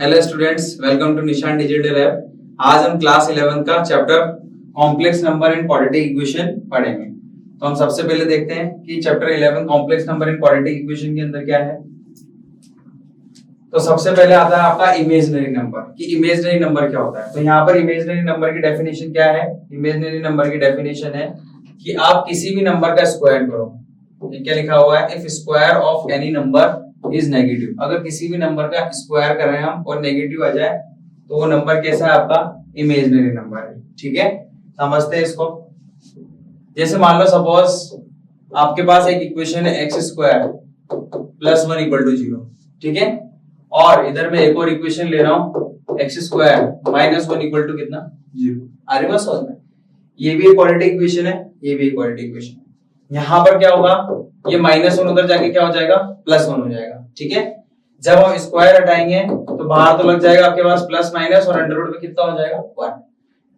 Hello students, welcome to निशान digital lab. आज हम क्लास 11 का chapter complex number and quadratic equation पढ़ेंगे। तो हम सबसे पहले देखते हैं कि chapter 11 complex number and quadratic equation के अंदर क्या है। तो सबसे पहले आता है आपका इमेजिनरी नंबर कि इमेजिनरी नंबर क्या होता है। तो यहाँ पर इमेजिनरी नंबर की डेफिनेशन क्या है। इमेजिनरी नंबर की डेफिनेशन है कि आप किसी भी नंबर का स्क्वायर करो। क्या लिखा हुआ है, if square of any number is negative. अगर किसी भी नंबर का स्क्वायर कर रहे हैं हम और नेगेटिव आ जाए तो वो नंबर कैसा है, आपका इमेजिनरी नंबर है। ठीक है, समझते हैं इसको। जैसे मान लो सपोज आपके पास एक इक्वेशन है x square plus 1 equal to 0। ठीक है, और इधर मैं एक और इक्वेशन ले रहा हूं x square minus 1 equal to कितना 0। आ रही बात समझ में। ये भी एक क्वाड्रेटिक इक्वेशन है, ये भी एक क्वाड्रेटिक इक्वेशन है। यहाँ पर क्या होगा, ये माइनस 1 उधर जाके क्या हो जाएगा, प्लस 1 हो जाएगा। ठीक है, जब हम स्क्वायर हटाएंगे तो बाहर तो लग जाएगा आपके पास प्लस माइनस और अंडर रूट में कितना हो जाएगा 1।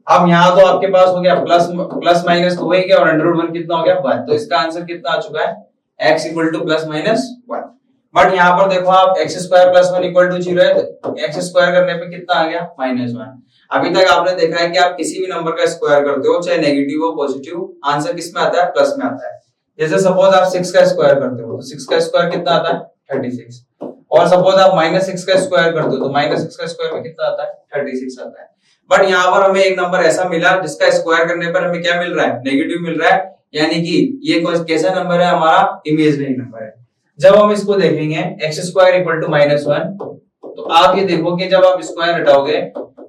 अब यहाँ तो आपके पास हो गया प्लस माइनस तो हो ही गया और अंडर रूट 1 कितना हो गया 1। तो इसका आंसर कितना आ चुका है, x equal to plus minus 1। But यहाँ पर देखो आप x square plus 1 equal to 0 है, तो एक्स स्क्वायर करने पे कितना आ गया माइनस 1। अभी तक आपने देखा है कि आप किसी भी नंबर का स्क्वायर करते हो, चाहे नेगेटिव हो पॉजिटिव, आंसर किस में आता है, प्लस में आता है। जैसे सपोज आप 6 का स्क्वायर करते हो तो 6 का स्क्वायर कितना आता है 36। और सपोज आप -6 का स्क्वायर करते हो तो -6 का स्क्वायर में कितना आता है 36 आता है। बट यहाँ पर हमें एक नंबर ऐसा मिला जिसका स्क्वायर करने पर हमें क्या मिल रहा है, नेगेटिव मिल रहा है, यानी कि ये कैसा नंबर है, हमारा इमेजिनरी नंबर है। जब हम इसको देखेंगे x स्क्वायर इक्वल टू -1, तो आप ये देखो कि जब आप स्क्वायर हटाओगे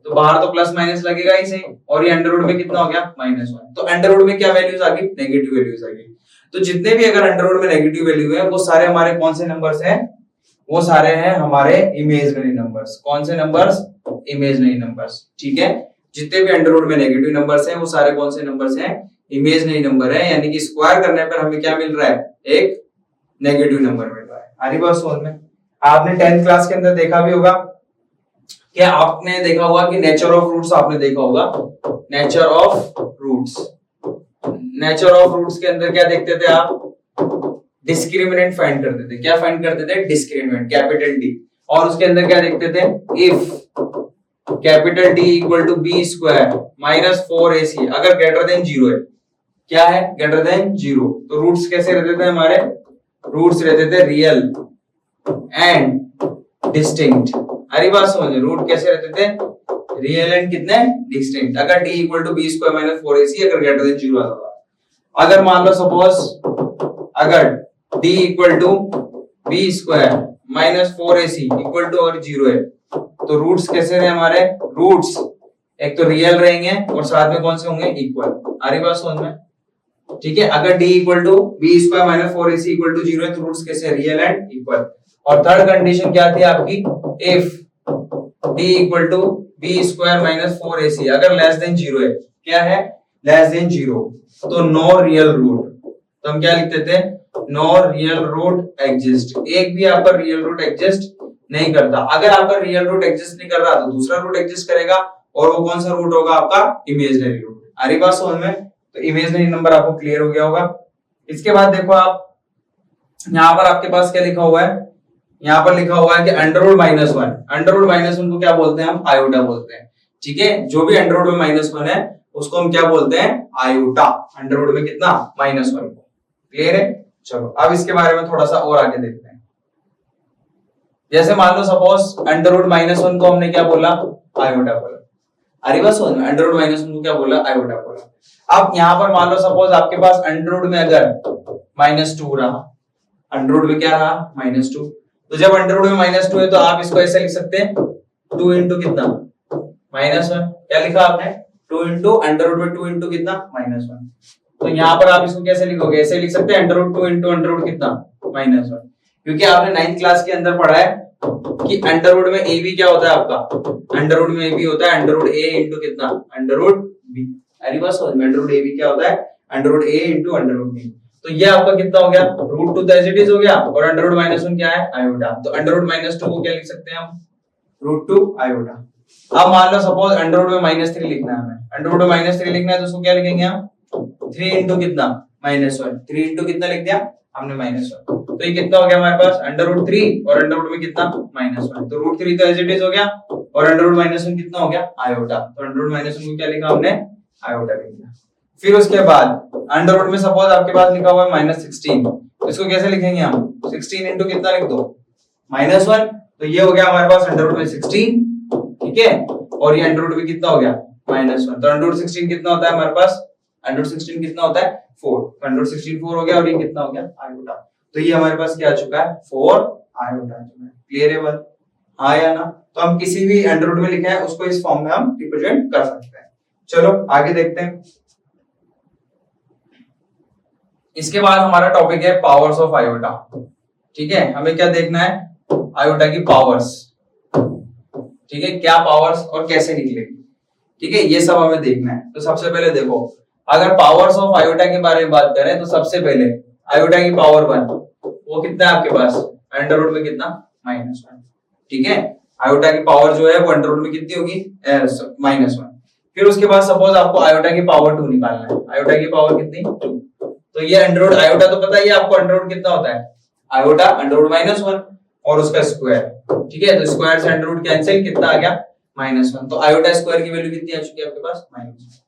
तो बाहर तो प्लस माइनस लगेगा ही सही, और ये अंडर रूट में कितना हो गया -1। तो अंडर रूट में क्या वैल्यूज आ गई, नेगेटिव वैल्यूज आ गई। तो जितने भी अगर अंडर रूट में नेगेटिव वैल्यू है वो सारे हमारे कौन से नंबर्स हैं, वो सारे हैं हमारे इमेजिनरी नंबर्स। कौन से नंबर्स, इमेजिनरी नंबर्स। ठीक है, जितने भी अंडर रूट में नेगेटिव नंबर्स हैं वो सारे कौन से नंबर्स हैं, इमेजिनरी नंबर है। यानी कि स्क्वायर करने पर हमें क्या मिल रहा है, एक नेगेटिव नंबर मिल रहा है। आरी बात समझ में। आपने 10th क्लास के अंदर देखा भी होगा, क्या आपने देखा होगा कि नेचर ऑफ रूट्स आपने देखा होगा। Nature of roots, nature of roots के अंदर क्या देखते थे आप, डिस्क्रिमिनेंट फाइंड करते थे। क्या फाइंड करते थे, डिस्क्रिमिनेंट, कैपिटल डी। और उसके अंदर क्या देखते थे, if capital D equal to b square minus 4ac अगर ग्रेटर देन 0 है। क्या है, ग्रेटर देन 0। तो रूट्स कैसे रहते थे हमारे, रूट्स रहते थे रियल एंड डिस्टिंक्ट। हरी बात समझ, रूट कैसे रहते थे, रियल एंड कितने, डिस्टिंक्ट। अगर d equal to b square minus 4ac अगर ग्रेटर देन 0 आता था। अगर मान लो सपोज अगर d equal to b square minus 4ac equal to और 0 है, तो रूट्स कैसे रहे हमारे, रूट्स एक तो रियल रहेंगे और साथ में कौन से होंगे, इक्वल। आ रही बात समझ में। ठीक है, अगर d equal to b square minus 4ac equal to 0 है तो रूट्स कैसे, रियल एंड इक्वल। और थर्ड कंडीशन क्या थी आपकी, if d equal to b square minus 4ac अगर लेस देन 0 है। क्या है, लेस देन 0, तो नो रियल रूट। तो हम क्या लिखते थे, नो रियल रूट एग्जिस्ट। एक भी आपका रियल रूट एग्जिस्ट नहीं करता। अगर आपका रियल रूट एग्जिस्ट नहीं कर रहा तो दूसरा रूट एग्जिस्ट करेगा, और वो कौन सा रूट होगा, आपका इमेजिनरी रूट। आ रही बात समझ में। तो इमेजिनरी नंबर आपको क्लियर हो गया होगा। इसके बाद देखो आप, यहाँ पर आपके पास क्या लिखा हुआ है, यहाँ पर लिखा हुआ है कि अंडर रूट -1। अंडर रूट -1 को क्या बोलते हैं, हम आयोटा बोलते हैं। ठीक है, जो भी अंडर रूट में -1 है उसको हम क्या बोलते हैं, आयोटा। अंडर रूट में कितना, -1 को। क्लियर है। चलो अब इसके बारे में थोड़ा सा और आगे देखते हैं। जैसे मान लो सपोज अंडर रूट -1 को हमने क्या बोला, आयोटा बोला। अरे बस अंडर रूट -1 को क्या बोला, आयोटा बोला। अब यहाँ पर मान लो सपोज आपके पास अंडर रूट में अगर -2 रहा, अंडर रूट में क्या रहा, -2। तो जब अंडर रूट में -2 है तो आप इसको ऐसे लिख सकते हैं 2 इंटू कितना, -1। क्या लिखा आपने, 2 इंटू अंडर रूट में 2 इंटू कितना, -1। तो यहाँ पर आप इसको कैसे लिखोगे, ऐसे लिख सकते हैं under root 2 into under root कितना, -1। क्योंकि आपने 9th क्लास के अंदर पढ़ा है कि अंडर रूट में ए बी क्या होता है आपका, अंडर रूट में ए बी होता है अंडर रूट ए इंटू कितना, अंडर रूट बी। अरे बस अंडर रूट ए बी क्या होता है, अंडर रूट ए इंटू अंडर रूट बी। तो ये आपका कितना हो गया, √2 तो एज इट इज हो गया, और अंडर रूट -1 क्या है, आयोटा। तो अंडर रूट -2 को क्या लिख सकते हैं हम, √2 आयोटा। अब मान लो सपोज अंडर रूट में -3 लिखना है हमें, अंडर रूट में -3 लिखना है तो उसको क्या लिखेंगे हम, 3 इंटू कितना, -1। 3 इंटू कितना लिख दिया, हमने -1, तो ये कितना हो गया हमारे पास √3 और अंडर रूट में कितना -1, तो √3 तो एज इट इज हो गया और अंडर रूट -1 कितना हो गया आयोटा, तो अंडर रूट -1 को क्या लिखा हमने आयोटा लिख दिया। फिर उसके बाद अंडर रूट में सपोज आपके पास लिखा हुआ है -16, इसको कैसे लिखेंगे हम 16 इंटू कितना लिख दो -1, तो ये हो गया हमारे पास अंडर रूट में 16, ठीक है, और ये अंडर रूट में कितना हो गया -1, तो अंडर रूट 16 कितना होता है हमारे पास अंडर रूट 16 कितना होता है 4, तो अंडर रूट 16 4 हो गया और ये कितना हो गया आयोटा, तो ये हमारे पास क्या आ चुका है 4 आयोटा। क्लियर है बात, हाँ या ना, तो हम किसी भी अंडर रूट में लिखा है उसको इस फॉर्म में हम रिप्रेजेंट कर सकते हैं। चलो आगे देखते हैं। इसके बाद हमारा टॉपिक है पावर्स ऑफ आयोटा, ठीक है, हमें क्या देखना है आयोटा की पावर्स, ठीक है, क्या पावर्स और कैसे निकलेगी, ठीक है, ये सब हमें देखना है। तो सबसे पहले देखो, अगर पावर्स ऑफ आयोटा के बारे में बात करें तो सबसे पहले आयोटा की पावर 1 वो कितना है आपके पास अंडर रूट में कितना -1, ठीक है, आयोटा की पावर जो है वो अंडर रूट में कितनी होगी -1। फिर उसके बाद सपोज आपको आयोटा की पावर 2 निकालना है, आयोटा की पावर कितनी 2, तो ये अंडर रूट आयोटा तो पता ही है आपको अंडर रूट कितना होता है आयोटा अंडर रूट -1 और उसका स्क्वायर, ठीक है, तो स्क्वायर से अंडर रूट कैंसिल कितना आ गया -1, तो आयोटा स्क्वायर की वैल्यू कितनी आ चुकी है आपके पास -1।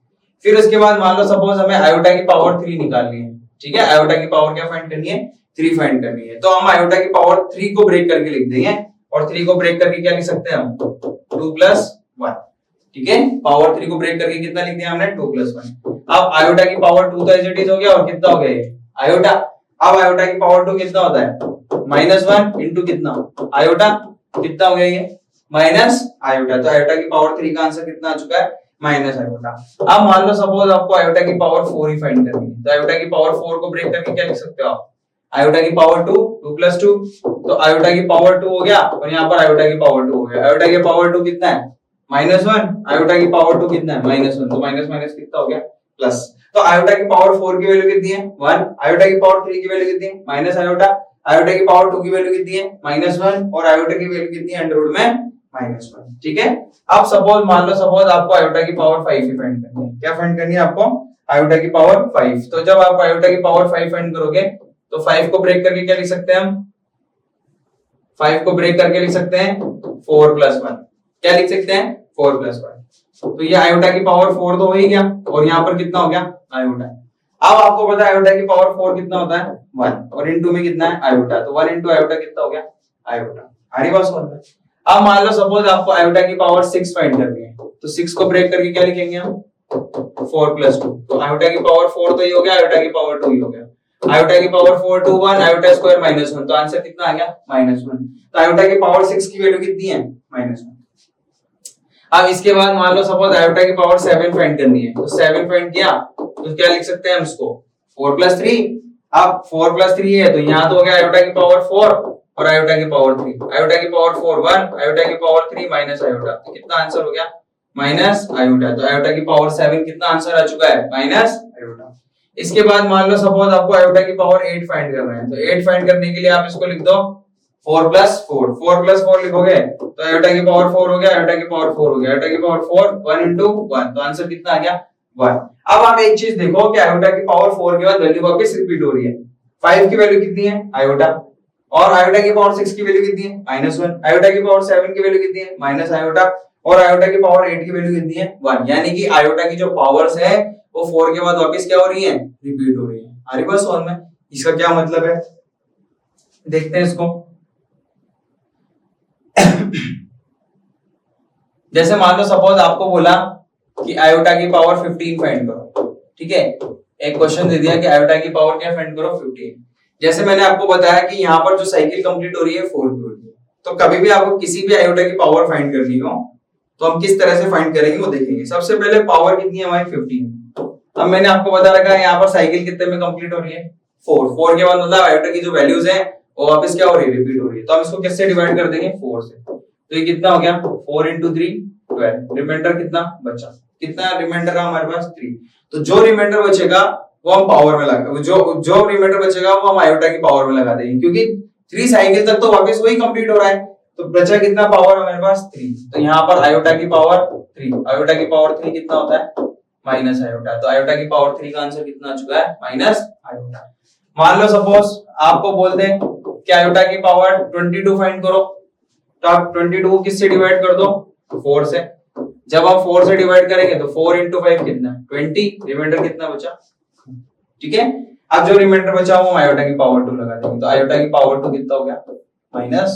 फिर उसके बाद मान लो सपोज हमें आयोटा की पावर 3 निकालनी है, ठीक है, आयोटा की पावर क्या फाइंड करनी है 3 फाइंड करनी है, तो हम आयोटा की पावर 3 को ब्रेक करके लिख देंगे और 3 को ब्रेक करके क्या लिख सकते हैं हम 2 + 1, ठीक है, पावर 3 को ब्रेक करके कितना लिख दिया हमने 2 + 1। अब आयोटा की पावर 2 तो एज इट इज हो गया और कितना हो गया ये आयोटा, अब आयोटा की पावर 2 कितना होता है -1 इंटू कितना आयोटा, कितना हो गया ये माइनस आयोटा, तो आयोटा की पावर 3 का आंसर कितना आ चुका है माइनस आयोटा। अब मान लो सपोज आपको आयोटा की पावर 4 ही फाइंड करनी है, तो आयोटा की पावर 4 को ब्रेक करके क्या लिख सकते हो आप आयोटा की पावर 2 2 + 2, तो आयोटा की पावर 2 हो गया और यहाँ पर आयोटा की पावर 2 हो गया, आयोटा की पावर 2 कितना है -1, आयोटा की पावर 2 कितना है -1, तो माइनस माइनस कितना हो गया प्लस, तो आयोटा की पावर 4 की वैल्यू कितनी है 1, आयोटा की पावर 3 की वैल्यू कितनी है माइनस आयोटा, आयोटा की पावर 2 की वैल्यू कितनी है -1 और आयोटा की वैल्यू कितनी है अंडर रूट में -1, ठीक है। अब सपोज मान लो सपोज आपको आयोटा की पावर 5 ही फाइंड करनी है, क्या फाइंड करनी है आपको आयोटा की पावर 5, तो जब आप आयोटा की पावर 5 फाइंड करोगे तो 5 को ब्रेक करके क्या लिख सकते हैं हम 5 को ब्रेक करके लिख सकते हैं 4 + 1, क्या लिख सकते हैं 4 + 1, तो ये आयोटा की पावर 4 तो हो ही गया और यहाँ पर कितना हो गया आयोटा। अब आपको पता है आयोटा की पावर 4 कितना होता है 1 और इनटू में कितना है आयोटा, तो 1 * आयोटा कितना हो गया आयोटा, आ रही बात समझ में। अब मान लो सपोज आपको आयोटा की पावर 6 फाइंड करनी है, तो 6 को ब्रेक करके क्या लिखेंगे हम 4 + 2, तो आयोटा की पावर 4 तो ये हो गया, आयोटा की पावर 2 ही हो गया, आयोटा की पावर 4 2 1, आयोटा स्क्वायर -1, तो आंसर कितना आ गया -1, तो आयोटा की पावर 6 की वैल्यू कितनी है -1। अब इसके बाद मान लो सपोज आयोटा की पावर 7 फाइंड करनी है, तो 7 फाइंड किया तो क्या लिख सकते हैं हम इसको 4 + 3, अब 4 + 3 है तो यहाँ तो हो गया आयोटा की पावर 4 और आयोटा की पावर 3, आयोटा की पावर 4 1, आयोटा की पावर 3 माइनस आयोटा, तो कितना आंसर हो गया माइनस आयोटा, तो आयोटा की पावर 7 कितना आंसर आ चुका है माइनस आयोटा। इसके बाद मान लो सपोज आपको आयोटा की पावर 8 फाइंड करना है, तो 8 फाइंड करने के लिए आप इसको लिख दो 4 + 4, 4 + 4 लिखोगे तो आयोटा की पावर 4 हो गया, आयोटा की पावर 4 हो गया, आयोटा की पावर 4 1 * 1, तो आंसर कितना आ गया 1। अब आप एक चीज देखो कि आयोटा की पावर 4 के बाद वैल्यू वापस रिपीट हो रही है, 5 की वैल्यू कितनी है आयोटा और आयोटा की पावर 6 की वैल्यू कितनी है -1, आयोटा की पावर 7 की वैल्यू कितनी है माइनस आयोटा और आयोटा की पावर 8 की वैल्यू कितनी है 1, यानी कि आयोटा की जो पावर्स है वो 4 के बाद वापस क्या हो रही है रिपीट हो रही है। आ रही बात समझ में, इसका क्या मतलब है देखते हैं इसको। जैसे मान लो सपोज आपको बोला कि आयोटा की पावर 15 फाइंड करो, ठीक है, एक क्वेश्चन दे दिया कि आयोटा की पावर क्या फाइंड करो 15। जैसे मैंने आपको बताया कि यहाँ पर जो साइकिल कंप्लीट हो रही है 4 की हो रही है, तो कभी भी आपको किसी भी आयोटा की पावर फाइंड करनी हो तो हम किस तरह से फाइंड करेंगे वो देखेंगे। सबसे पहले पावर कितनी है हमारी 15, अब मैंने आपको बता रखा है यहाँ पर साइकिल कितने में कंप्लीट हो रही है 4 के बाद मतलब आयोटा की जो वैल्यूज है वो वापस क्या हो रही है रिपीट हो रही है, तो हम इसको किससे डिवाइड कर देंगे 4 से, तो ये कितना हो गया 4 × 3 12, रिमाइंडर कितना बचा, कितना रिमाइंडर है हमारे पास 3, तो जो रिमाइंडर बचेगा वो हम पावर में लगा जो रिमाइंडर बचेगा वो हम आयोटा की पावर में लगा देंगे, क्योंकि 3 साइकिल तक तो वापस वही कंप्लीट हो रहा है, तो बचा कितना पावर हमारे पास 3, तो यहाँ पर आयोटा की पावर 3, आयोटा की पावर 3 कितना होता है माइनस आयोटा, तो आयोटा की पावर 3 का आंसर कितना आ चुका है माइनस आयोटा। मान लो सपोज आपको बोल दें कि आयोटा की पावर 22 फाइंड करो, तो आप 22 को किससे डिवाइड कर दो? 4 से। जब आप 4 से डिवाइड करेंगे तो 4 into 5 कितना? 20, रिमाइंडर कितना बचा? ठीक है, अब जो रिमाइंडर बचा वो आयोटा की पावर 2 लगा देंगे, तो आयोटा की पावर 2 कितना हो गया? -1।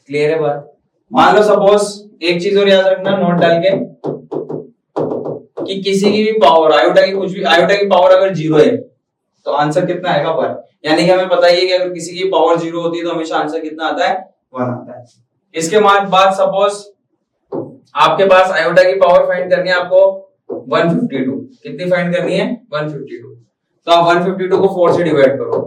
क्लियर है बात? मान लो सपोज एक चीज और याद रखना नोट डाल के, कि किसी की भी पावर आयोटा की कुछ भी आयोटा की पावर अगर 0 है तो आंसर कितना आएगा? 1। यानी कि हमें पता ही है कि अगर किसी की पावर 0 होती है तो हमेशा आंसर कितना आता है? 1 आता है। इसके बाद सपोज आपके पास आयोटा की पावर फाइंड करनी है आपको 152। कितनी फाइंड करनी है? 152। तो आप 152 को 4 से डिवाइड करो,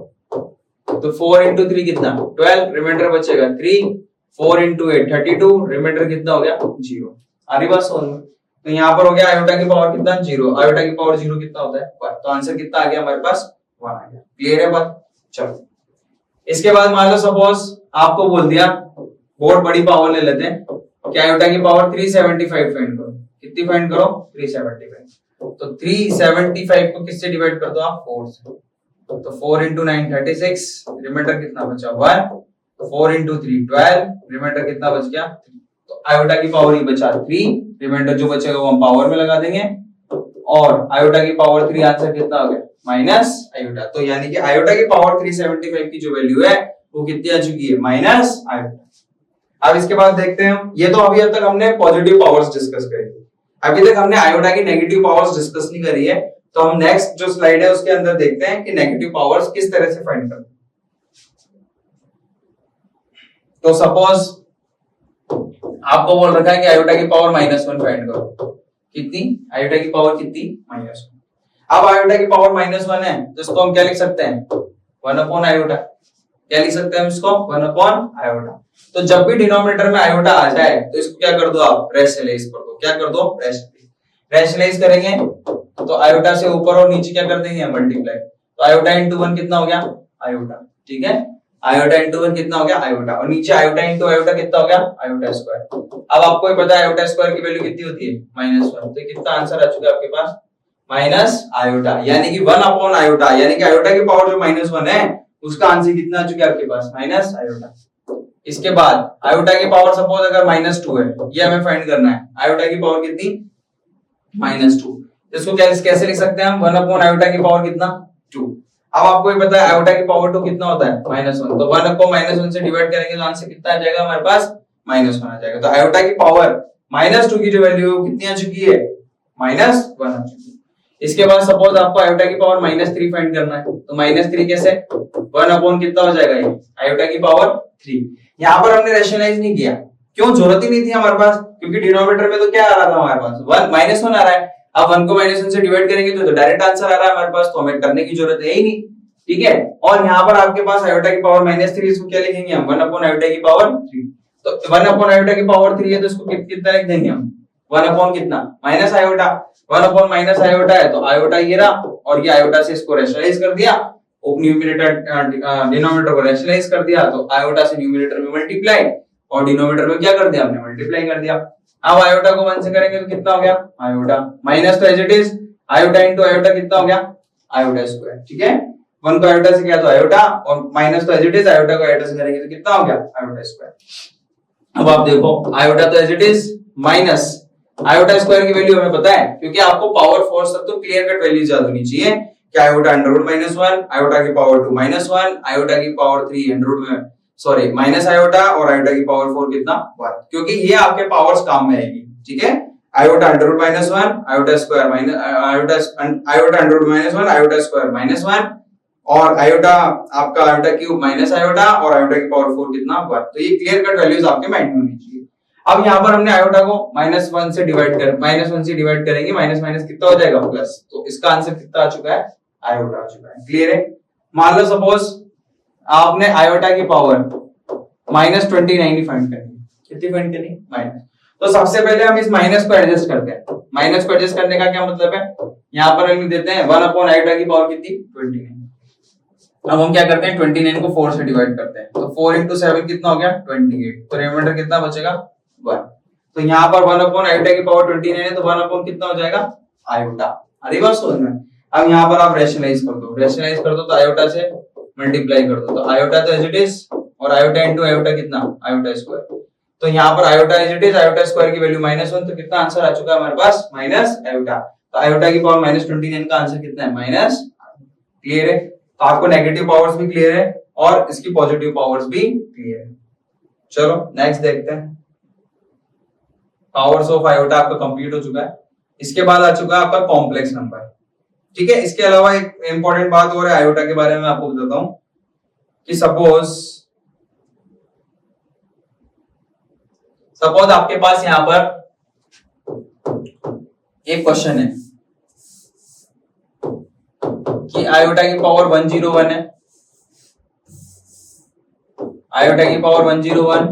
तो 4 into 3 कितना? 12, रिमाइंडर बचेगा 3। 4 into 8 32, रिमाइंडर कितना हो गया? 0। आ रही बात समझ में? तो यहाँ पर हो गया आयोटा की पावर कितना? 0। आयोटा की पावर 0 कितना होता है? 1। तो आंसर कितना आ गया हमारे पास? 1 आ गया। क्लियर है बात? चलो इसके बाद मान लो सपोज आपको बोल दिया, बहुत बड़ी पावर ले लेते हैं, कि आयोटा की पावर 375 फाइंड करो। कितनी फाइंड करो? 375। तो 375 को किससे डिवाइड कर दो आप? 4 से। तो 4 into 9 36, रिमाइंडर कितना बचा? 1। 4 into 3 12, रिमाइंडर कितना बच गया? 3। तो आयोटा की पावर ही बचा 3, रिमाइंडर जो बचेगा वो हम पावर में लगा देंगे, और आयोटा की पावर 3 आंसर कितना हो गया? Minus iota. तो यानी कि आयोटा की पावर 375 की जो वैल्यू है वो कितनी आ चुकी है? Minus iota. अब इसके बाद देखते हैं हम, ये तो अभी तक हमने पॉजिटिव पावर्स डिस्कस करी, अभी तक हमने आयोटा की नेगेटिव पावर्स डिस्कस नहीं करी है। तो हम नेक्स्ट जो स्लाइड है उसके अंदर देखते हैं कि नेगेटिव पावर्स किस तरह से फाइंड करते हैं। तो सपोज आपको बोल रखा है कि आयोटा की पावर -1 फाइंड करो। कितनी? आयोटा की पावर कितनी? -1। अब आयोटा की पावर -1 है तो इसको हम क्या लिख सकते हैं? 1 अपॉन आयोटा। क्या लिख सकते हैं हम इसको? 1 अपॉन आयोटा। तो जब भी डिनोमिनेटर में आयोटा आ जाए तो इसको क्या कर दो आप? रैशनलाइज कर दो। क्या कर दो? रैशनलाइज करेंगे तो आयोटा से ऊपर और नीचे क्या कर देंगे? मल्टीप्लाई। तो आयोटा इंटू 1 कितना हो गया? आयोटा। ठीक है, आयोटा इंटू 1 कितना हो गया? आयोटा। और नीचे आयोटा इंटू आयोटा कितना हो गया? Iota square. अब आपको पता है आयोटा स्क्वायर की वैल्यू कितनी होती है? -1। तो कितना आंसर आ चुका है आपके पास? माइनस आयोटा, यानी कि 1 अपॉन आयोटा, यानी कि आयोटा की पावर जो -1 है उसका आंसर कितना आ चुका है आपके पास? Minus iota. इसके बाद आयोटा की पावर सपोज अगर -2 है, ये हमें फाइंड करना है। आयोटा की पावर कितनी? -2। इसको कैसे लिख सकते हैं हम? 1 अपॉन आयोटा की पावर कितना? 2। अब आपको ये पता है आयोटा की पावर 2 कितना होता है? -1। तो 1 को -1 से डिवाइड करेंगे तो आंसर कितना आ जाएगा हमारे पास? -1 आ जाएगा। तो आयोटा की पावर -2 की जो वैल्यू है कितनी आ चुकी है? -1 आ चुकी है। इसके बाद सपोज आपको आयोटा की पावर -3 फाइंड करना है, तो -3 कैसे? 1 अपॉन कितना हो जाएगा ये? आयोटा की पावर 3। यहाँ पर हमने रैशनलाइज नहीं किया, क्यों? जरूरत ही नहीं थी हमारे पास, क्योंकि डिनोमिनेटर में तो क्या आ रहा था हमारे पास? 1 आ रहा है। अब 1 को -1 से डिवाइड करेंगे तो डायरेक्ट आंसर आ रहा है हमारे पास, तो हमें करने की जरूरत है ही नहीं। ठीक है, और यहाँ पर आपके पास आयोटा की पावर -3, इसको क्या लिखेंगे हम? 1 अपॉन आयोटा की पावर 3। तो 1 अपॉन आयोटा की पावर 3 है तो इसको कितना लिख देंगे हम? 1 अपॉन कितना? Minus iota. 1 upon minus iota है तो आयोटा ये रहा, और ये आयोटा से इसको रैशनलाइज कर दिया, न्यूमरेटर डिनोमिनेटर को रैशनलाइज कर दिया, तो आयोटा से न्यूमरेटर में मल्टीप्लाई, और डिनोमिनेटर में क्या कर दिया हमने? मल्टीप्लाई कर दिया। अब आयोटा को 1 से करेंगे तो कितना हो गया? आयोटा। माइनस तो as it is, iota into iota कितना हो गया? Iota square. ठीक है, 1 को आयोटा से किया तो आयोटा, और माइनस तो एज इट इज, आयोटा को आयोटा से करेंगे तो कितना हो गया? Iota square. अब आप देखो आयोटा तो as it is, minus iota square की वैल्यू हमें पता है, क्योंकि आपको पावर फोर्स तक तो क्लियर कट वैल्यू याद होनी चाहिए कि आयोटा अंडररूट -1, आयोटा की पावर 2 -1, आयोटा की पावर 3 अंडररूट में सॉरी माइनस आयोटा, और आयोटा की पावर 4 कितना? 1, क्योंकि ये आपके पावर्स काम में आएगी। ठीक है, iota under root -1, iota square minus iota under root -1, iota square -1, और आयोटा आपका आयोटा क्यूब माइनस आयोटा, और आयोटा की पावर 4 कितना? 1। तो ये क्लियर कट वैल्यूज आपके माइंड में होनी चाहिए। अब यहाँ पर हमने आयोटा को -1 से डिवाइड करेंगे, माइनस माइनस कितना हो जाएगा? प्लस। तो इसका आंसर कितना आ चुका है? आयोटा आ चुका है। क्लियर है? मान लो सपोज आपने आयोटा की पावर -29 फाइंड करनी। कितनी फाइंड करनी? माइनस। तो सबसे पहले हम इस माइनस को एडजस्ट करते हैं। माइनस को एडजस्ट करने का क्या मतलब है? यहाँ पर हम देते हैं 1 अपॉन आयोटा की पावर कितनी? 29। अब हम क्या करते हैं? 29 को 4 से डिवाइड करते हैं, तो 4 into 7 कितना हो गया? 28। तो रिमाइंडर कितना बचेगा? 1। तो यहाँ पर 1 अपॉन आयोटा की पावर 29 है, तो 1 अपॉन कितना हो जाएगा? आयोटा। अरे बात समझ में? अब यहाँ पर आप रैशनलाइज कर दो तो आयोटा से मल्टीप्लाई कर दो, तो आयोटा तो एज इट इज, और आयोटा इंटू आयोटा कितना, आयोटा स्क्वायर। तो यहाँ पर iota as it is, iota square की वैल्यू -1, तो कितना आंसर आ चुका है हमारे पास, माइनस आयोटा। तो आयोटा की पावर -29 का आंसर कितना है, माइनस। क्लियर है? तो आपको नेगेटिव पावर्स भी क्लियर है और इसकी पॉजिटिव पावर्स भी क्लियर है। चलो नेक्स्ट देखते हैं। पावर्स ऑफ आयोटा आपका कंप्लीट हो चुका है। इसके बाद आ चुका है आपका कॉम्प्लेक्स नंबर। ठीक है, इसके अलावा एक इंपॉर्टेंट बात और है आयोटा के बारे में, आपको बताता हूं कि सपोज आपके पास यहां पर एक क्वेश्चन है कि आयोटा की पावर 101 है, आयोटा की पावर 101,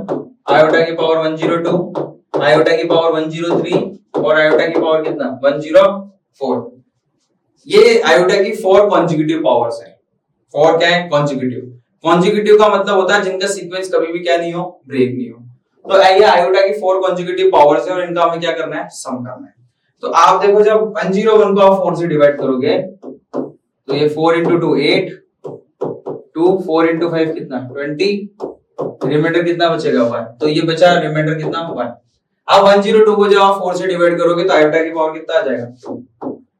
आयोटा की पावर 102, आयोटा की पावर 103 और आयोटा की पावर कितना, 104। ये आयोटा की 4 कॉन्जिक्यूटिव पावर्स है। 4 क्या है, कॉन्जिक्यूटिव का मतलब होता है जिनका सीक्वेंस कभी भी क्या नहीं हो, ब्रेक नहीं हो। तो ये आयोटा की 4 कॉन्जिक्यूटिव पावर्स है और इनका हमें क्या करना है, सम करना है। तो आप देखो जब 101 को आप 4 से डिवाइड करोगे तो ये 4 into 2 8, 2 4 into 5 कितना 20, रिमाइंडर कितना बचेगा 1, तो ये बचा रिमाइंडर कितना 1। अब 102 को जब आप 4 से डिवाइड करोगे तो आयोटा की पावर कितना आ जाएगा,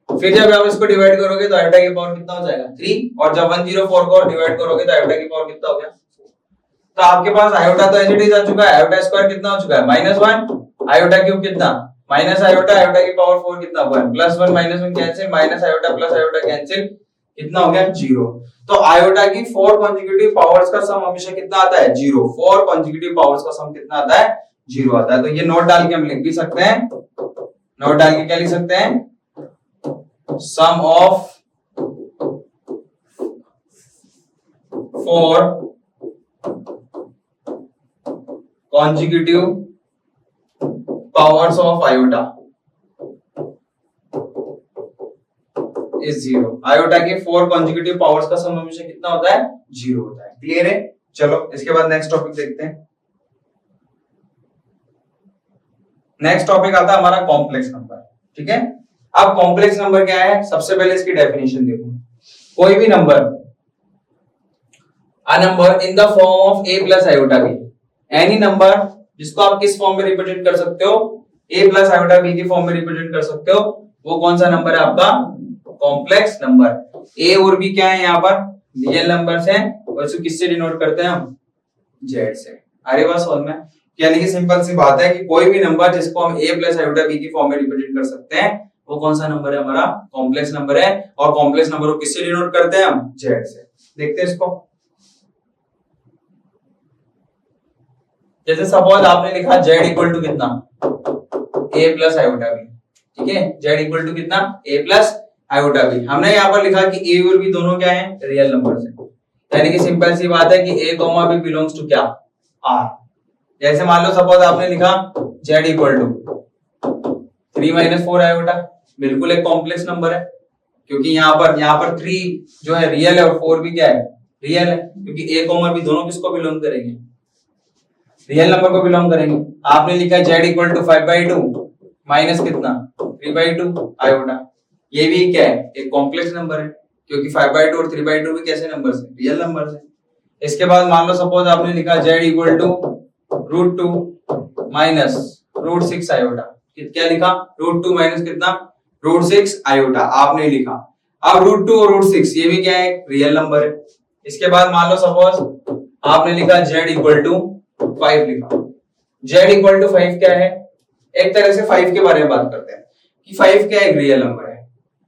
फिर जब आप इसको डिवाइड करोगे तो आयोटा की पावर कितना हो जाएगा 3, और जब 104 को डिवाइड करोगे तो आयोटा की पावर कितना हो गया। तो आपके पास आयोटा तो एज इट इज आ चुका है, आयोटा स्क्वायर कितना हो चुका है -1, आयोटा क्यूब कितना माइनस आयोटा, आयोटा की पावर 4 कितना 1, +1 -1 cancel, minus iota plus iota cancel, कितना हो गया 0। तो आयोटा की 4 कॉन्जिक्यूटिव पावर्स का सम हमेशा कितना आता है 0। 4 कॉन्जिक्यूटिव पावर्स का सम कितना आता है 0 आता है। तो ये नोट डाल के हम लिख भी सकते हैं, नोट डाल के क्या लिख सकते हैं, sum of 4 consecutive powers of iota is 0। Iota के 4 consecutive powers का सम हमेशा कितना होता है 0 होता है। क्लियर है? चलो इसके बाद नेक्स्ट टॉपिक देखते हैं। नेक्स्ट टॉपिक आता है हमारा कॉम्प्लेक्स नंबर। ठीक है, अब कॉम्प्लेक्स नंबर क्या है, सबसे पहले इसकी डेफिनेशन देखो। कोई भी number, a number in the form of a plus iota b, any number जिसको आप किस फॉर्म में रिप्रेजेंट कर सकते हो, a प्लस आयोटा b की फॉर्म में रिप्रेजेंट कर सकते हो, वो कौन सा नंबर है आपका कॉम्प्लेक्स नंबर। a और b क्या है, यहाँ पर रियल नंबर्स हैं और इसको किससे डिनोट करते हैं हम, z से। अरे बस समझ में, यानी कि सिंपल सी बात है कि कोई भी नंबर जिसको हम a प्लस आयोटा b की फॉर्म में रिप्रेजेंट कर सकते हैं वो कौन सा नंबर है, हमारा कॉम्प्लेक्स नंबर है। और कॉम्प्लेक्स नंबर को किससे डिनोट करते हैं हम, z से। देखते हैं इसको। जैसे सपोज आपने लिखा z इक्वल टू कितना a प्लस आयोटा b, ठीक है, z इक्वल टू कितना a प्लस आयोटा b। हमने यहाँ पर लिखा कि a और b दोनों क्या है, रियल नंबर्स हैं, यानी कि सिंपल सी बात है कि a comma b belongs to क्या, r। जैसे मान लो सपोज आपने लिखा z इक्वल टू 3 - 4 आयोटा, बिल्कुल एक कॉम्प्लेक्स नंबर है क्योंकि यहाँ पर 3 जो है रियल है और 4 भी क्या है, रियल है, क्योंकि a कॉमा b दोनों किसको बिलोंग करेंगे, रियल नंबर को बिलोंग करेंगे। आपने लिखा z इक्वल टू 5/2 माइनस कितना 3/2 आयोटा, ये भी क्या है, एक कॉम्प्लेक्स नंबर है क्योंकि 5/2 और 3/2 भी कैसे नंबर्स हैं, रियल नंबर्स हैं। इसके बाद मान लो सपोज आपने लिखा z equal to √2 minus √6 iota, क्या लिखा, √2 माइनस कितना √6 आयोटा आपने लिखा। अब √2 और √6 ये भी क्या है, रियल नंबर है। इसके बाद मान लो सपोज आपने लिखा z इक्वल टू 5 लिखा, z इक्वल टू 5 क्या है, एक तरह से 5 के बारे में बात करते हैं कि 5 क्या है, एक रियल नंबर है।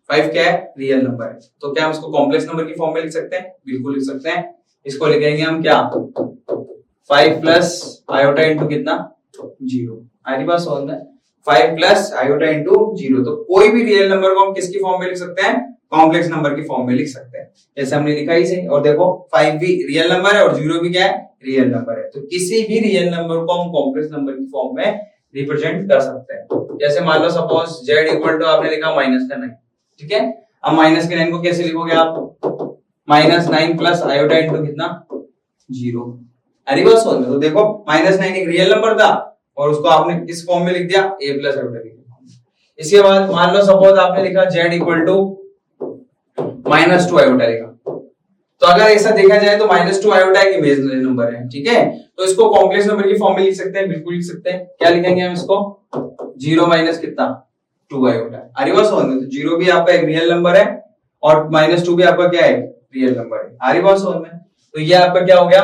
5 क्या है, रियल नंबर है, तो क्या हम इसको कॉम्प्लेक्स नंबर की फॉर्म में लिख सकते हैं, बिल्कुल लिख सकते हैं। इसको लिखेंगे हम क्या, 5 प्लस आयोटा इंटू कितना 0। आरी बात समझ में, 5 प्लस आयोटा इंटू 0। तो कोई भी रियल नंबर को हम किसकी फॉर्म में लिख सकते हैं, कॉम्प्लेक्स नंबर की फॉर्म में लिख सकते हैं, जैसे हमने लिखा ही सही। और देखो 5 भी रियल नंबर है और 0 भी क्या है, रियल नंबर है। तो किसी भी रियल नंबर को हम कॉम्प्लेक्स नंबर की फॉर्म में रिप्रेजेंट कर सकते हैं। जैसे मान लो सपोज z इक्वल टू आपने लिखा -9, ठीक है। अब -9 को कैसे लिखोगे आप, -9 प्लस आयोटा इंटू कितना 0। अरे बस समझ में, तो देखो -9 एक रियल नंबर था और उसको आपने किस फॉर्म में लिख दिया, a प्लस आयोटा की फॉर्म में। इसके बाद मान लो सपोज आपने लिखा z इक्वल टू -2 आयोटा लिखा। तो अगर ऐसा देखा जाए तो -2 आयोटा एक इमेजिनरी नंबर है, ठीक है। तो इसको कॉम्प्लेक्स नंबर की फॉर्म में लिख सकते हैं, बिल्कुल लिख सकते हैं। क्या लिखेंगे हम इसको? 0 माइनस कितना 2 आयोटा। अरे बात समझ में? तो 0 भी आपका एक रियल नंबर है और -2 भी आपका क्या है? रियल नंबर है। अरे बात समझ में? तो ये आपका क्या हो गया?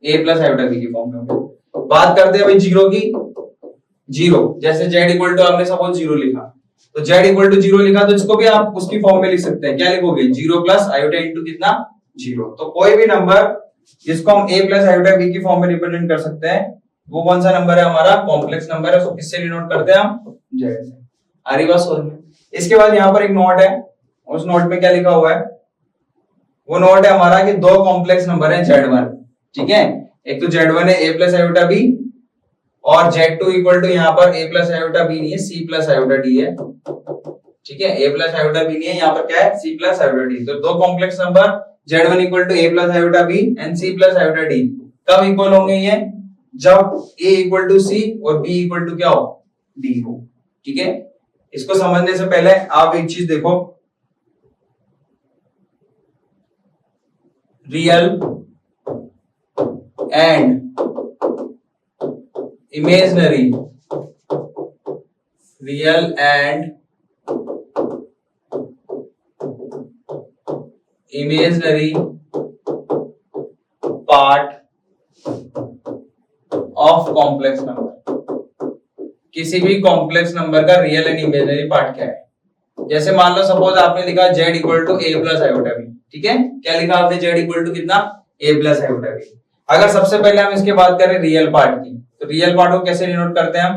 a प्लस आयोटा b की फॉर्म में हो गया। बात करते हैं भाई 0 की। 0 जैसे z इक्वल टू आपने सपोज 0 लिखा, तो z इक्वल टू 0 लिखा तो इसको भी आप उसकी फॉर्म में लिख सकते हैं। क्या लिखोगे? 0 प्लस आयोटा इंटू कितना 0। तो कोई भी नंबर जिसको हम a प्लस आयोटा b की फॉर्म में रिप्रेजेंट कर सकते हैं, वो कौन सा नंबर है? हमारा कॉम्प्लेक्स नंबर है। उसको किससे डिनोट करते हैं हम? z से। आ रही बात समझ में? इसके बाद यहाँ पर एक नोट है, उस नोट में क्या लिखा हुआ है? वो नोट है हमारा कि दो कॉम्प्लेक्स नंबर है z1, ठीक है। एक तो z1 है a प्लस आयोटा b और z2 इक्वल टू यहाँ पर a प्लस आयोटा b नहीं है, c प्लस आयोटा d है, ठीक है। a प्लस आयोटा b नहीं है, यहाँ पर क्या है? c plus iota d। तो दो complex number z1 equal to a plus iota b and c plus iota d कब इक्वल होंगे? ये जब a इक्वल टू c और b इक्वल टू क्या हो? d हो, ठीक है। इसको समझने से पहले आप एक चीज देखो, real and imaginary, real and imaginary part of complex number. किसी भी कॉम्प्लेक्स नंबर का रियल एंड इमेजिनरी पार्ट क्या है? जैसे मान लो सपोज आपने लिखा z equal to a plus iota b, ठीक है। क्या लिखा आपने? z इक्वल टू कितना? a plus iota b। अगर सबसे पहले हम इसके बात करें रियल पार्ट की, तो रियल पार्ट को कैसे डिनोट करते हैं हम?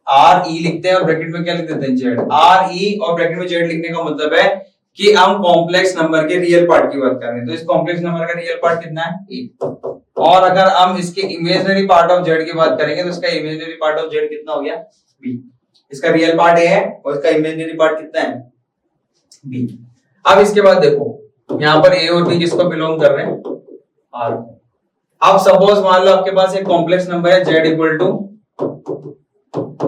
r e लिखते हैं और ब्रैकेट में क्या लिख देते हैं? z। r e और ब्रैकेट में z लिखने का मतलब है कि हम कॉम्प्लेक्स नंबर के रियल पार्ट की बात कर रहे हैं। तो इस कॉम्प्लेक्स नंबर का रियल पार्ट कितना है? a। और अगर हम इसके इमेजिनरी पार्ट ऑफ z की बात करेंगे तो इसका इमेजिनरी पार्ट ऑफ z कितना हो गया? b। इसका रियल पार्ट a है और इसका इमेजिनरी पार्ट कितना है? b। अब इसके बाद देखो यहाँ पर a और b किसको बिलोंग कर रहे हैं? r। अब सपोज मान लो आपके पास एक कॉम्प्लेक्स नंबर है z equal to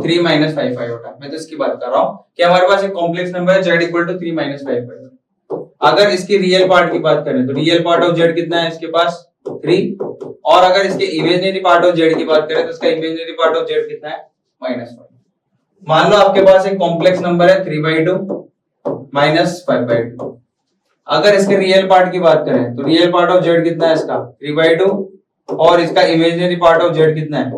3 minus 5 iota. मैं तो इसकी बात कर रहा हूं कि हमारे पास एक कॉम्प्लेक्स नंबर है z equal to 3 minus 5 iota. अगर इसकी रियल पार्ट की बात करें तो रियल पार्ट ऑफ z कितना है इसके पास? 3। और अगर इसके इमेजिनरी पार्ट ऑफ z की बात करें तो इसका इमेजिनरी पार्ट ऑफ z कितना है? -1। मान लो आपके पास एक कॉम्प्लेक्स नंबर है 3/2 माइनस 5/2। अगर इसके रियल पार्ट की बात करें तो रियल पार्ट ऑफ z कितना है इसका? 3/2 और इसका इमेजिनरी पार्ट ऑफ z कितना है?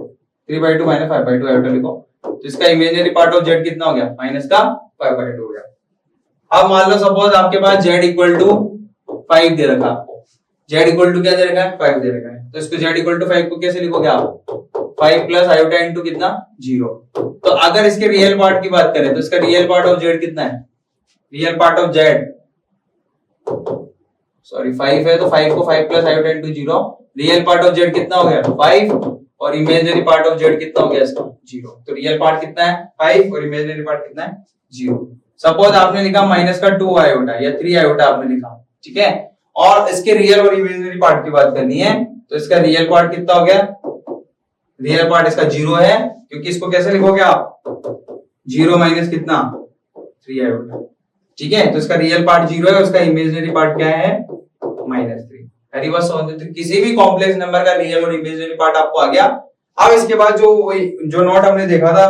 3/2 माइनस 5/2 आयोटा लिखो। तो इसका इमेजिनरी पार्ट ऑफ z कितना हो गया? माइनस का 5/2 हो गया। अब मान लो सपोज आपके पास z इक्वल टू 5 दे रखा आपको। z इक्वल टू क्या दे रखा है? 5 दे रखा है। तो इसको z इक्वल टू 5 को कैसे लिखोगे आप? 5 प्लस आयोटा इंटू कितना? 0। तो अगर इसके रियल पार्ट की बात करें तो इसका रियल पार्ट ऑफ z कितना है? Real part of z sorry 5 है, तो 5 को 5 plus iota into 0। Real part of z कितना हो गया? 5 और इमेजिनरी पार्ट ऑफ z कितना हो गया इसका? 0। तो रियल पार्ट कितना है? 5 और इमेजिनरी पार्ट कितना है? 0। सपोज आपने लिखा माइनस का 2 आयोटा या 3 आयोटा आपने लिखा, ठीक है। और इसके रियल और इमेजिनरी पार्ट की बात करनी है तो इसका रियल पार्ट कितना हो गया? रियल पार्ट इसका 0 है, क्योंकि इसको कैसे लिखोगे आप? 0 माइनस कितना? 3 आयोटा, ठीक है। तो इसका रियल पार्ट 0 है और उसका इमेजिनरी पार्ट क्या है? -3। पहली बात समझ तो किसी भी कॉम्प्लेक्स नंबर का रियल और इमेजिनरी पार्ट आपको आ गया। अब इसके बाद जो नोट हमने देखा था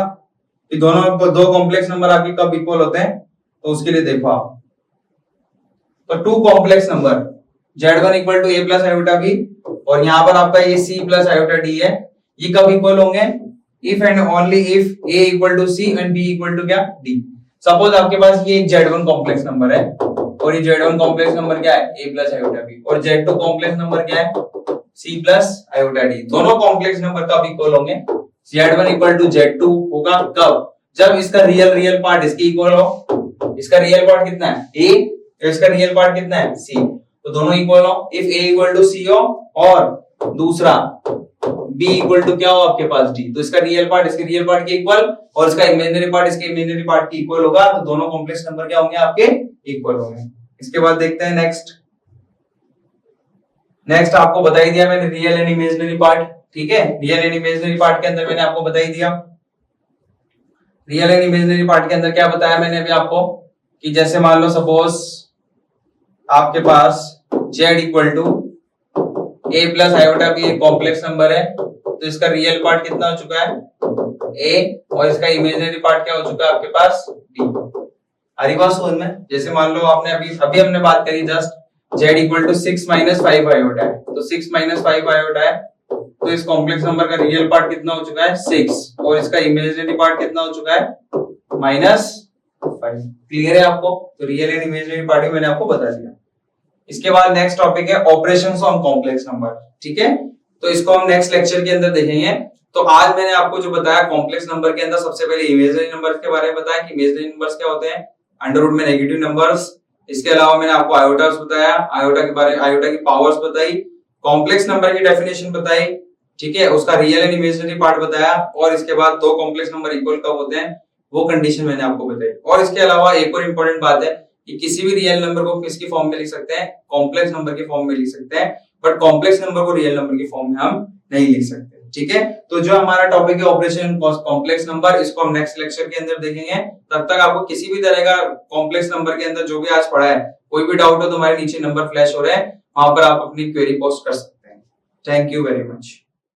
कि दोनों दो कॉम्प्लेक्स नंबर आपके कब इक्वल होते हैं, तो उसके लिए देखो आप। तो two complex number z1 equal to a plus iota b और यहाँ पर आपका ये c प्लस आयोटा d है, ये कब इक्वल होंगे? If and only if a equal to c and b equal to क्या? d। सपोज आपके पास ये एक z1 कॉम्प्लेक्स नंबर है और ये z1 कॉम्प्लेक्स नंबर क्या है? a प्लस आयोटा b और z2 कॉम्प्लेक्स नंबर क्या है? c plus iota d। दोनों कॉम्प्लेक्स नंबर कब इक्वल होंगे? z1 इक्वल टू z2 होगा कब? जब इसका रियल पार्ट इसके इक्वल हो। इसका रियल पार्ट कितना है? a, इसका रियल पार्ट कितना है? c। तो दोनों इक्वल हो। If a equal to c हो और दूसरा b इक्वल टू क्या हो आपके पास? d। तो इसका रियल पार्ट इसके रियल पार्ट के इक्वल और इसका इमेजिनरी पार्ट इसके इमेजिनरी पार्ट के इक्वल होगा, तो दोनों कॉम्प्लेक्स नंबर क्या होंगे आपके? इक्वल होंगे। इसके बाद देखते हैं नेक्स्ट आपको बता ही दिया मैंने रियल एंड इमेजिनरी पार्ट, ठीक है। रियल एंड इमेजिनरी पार्ट के अंदर मैंने आपको बता ही दिया। रियल एंड इमेजिनरी पार्ट के अंदर क्या बताया मैंने अभी आपको कि जैसे मान लो सपोज आपके पास z equal to a plus iota भी एक कॉम्प्लेक्स नंबर है, तो इसका रियल पार्ट कितना हो चुका है a, और इसका इमेजिनरी पार्ट क्या हो चुका है आपके पास b। हरी बात समझ में? जैसे मान लो आपने अभी हमने बात करी just z equal to 6 minus 5 iota है, तो 6 माइनस 5 आयोटा है, तो इस कॉम्प्लेक्स नंबर का रियल पार्ट कितना हो चुका है 6, और इसका इमेजिनरी पार्ट कितना हो चुका है माइनस 5। क्लियर है आपको? तो रियल एंड इमेजिनरी पार्ट भी मैंने आपको बता दिया। इसके बाद नेक्स्ट टॉपिक है ऑपरेशंस ऑन कॉम्प्लेक्स नंबर। ठीक है, तो इसको हम नेक्स्ट लेक्चर के अंदर देखेंगे। तो आज मैंने आपको जो बताया कॉम्प्लेक्स नंबर के अंदर सबसे पहले इमेजिनरी नंबर्स के बारे में बताया कि इमेजिनरी नंबर्स क्या होते हैं, अंडर रूट में नेगेटिव नंबर्स। इसके अलावा मैंने आपको आयोटास बताया, आयोटा के बारे आयोटा की पावर्स बताई, कॉम्प्लेक्स नंबर की डेफिनेशन बताई, ठीक है, उसका रियल एंड इमेजिनरी पार्ट बताया, और इसके बाद दो कॉम्प्लेक्स नंबर इक्वल कब होते हैं वो कंडीशन मैंने आपको बताई। और इसके अलावा एक और इंपॉर्टेंट बात है कि किसी भी रियल नंबर को किसकी फॉर्म में लिख सकते हैं, कॉम्प्लेक्स नंबर की फॉर्म में लिख सकते हैं, बट कॉम्प्लेक्स नंबर को रियल नंबर की फॉर्म में हम नहीं लिख सकते। ठीक है, तो जो हमारा टॉपिक है ऑपरेशन कॉम्प्लेक्स नंबर, इसको हम नेक्स्ट लेक्चर के अंदर देखेंगे। तब तक आपको किसी भी तरह का कॉम्प्लेक्स नंबर के अंदर जो भी आज पढ़ा है, कोई भी डाउट हो तो हमारे नीचे नंबर फ्लैश हो रहे हैं, वहां पर आप अपनी क्वेरी पोस्ट कर सकते हैं। Thank you very much.